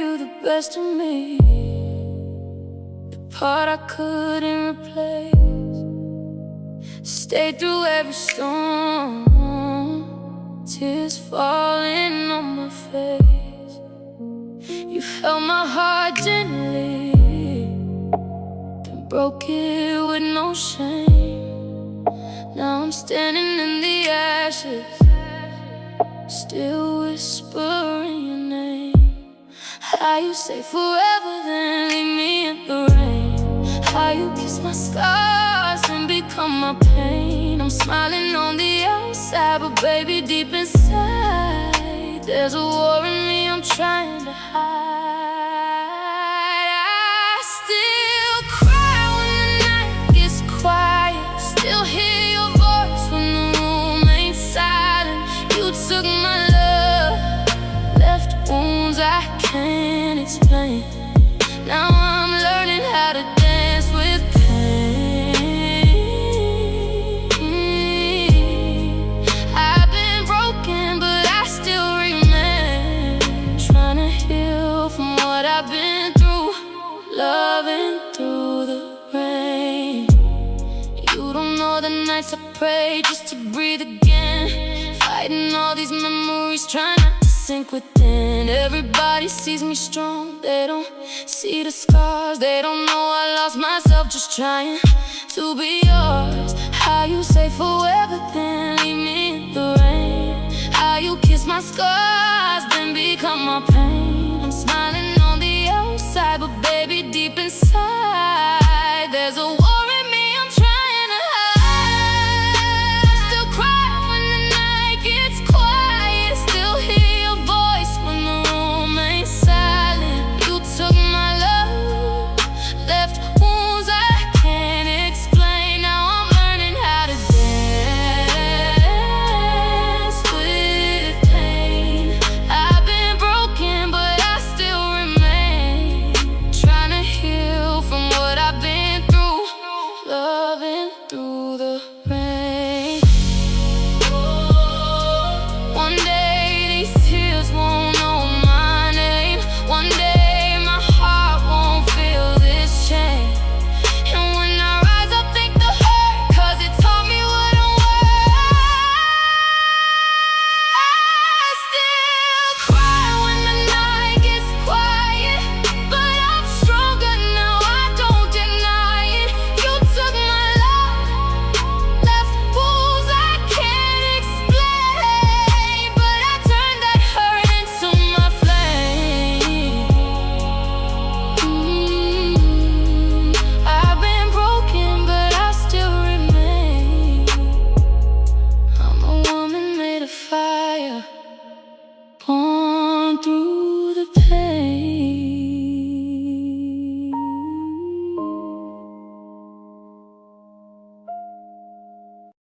you the best of me, the part I couldn't replace. Stayed through every storm, tears falling on my face. You've held my heart gently, then broke it with no shame. Now I'm standing in the ashes, still whispering your name. How you say forever, then leave me in the rain. How you kiss my scars, then become my pain. I'm smiling on the outside, but baby, deep inside there's a war in me I'm trying to hide. I still cry when the night gets quiet, still hear your voice when the room ain't silent. You took my love, left wounds I can't explain. Now I'm learning how to dance with pain. I've been broken, but I still remain, trying to heal from what I've been through, loving through the rain. You don't know the nights I pray just to breathe again, fighting all these memories, trying not to sink within. Everybody sees me strong, they don't see the scars. They don't know I lost myself just trying to be yours. How you say forever, then leave me in the rain. How you kiss my scars, then become my pain. I'm smiling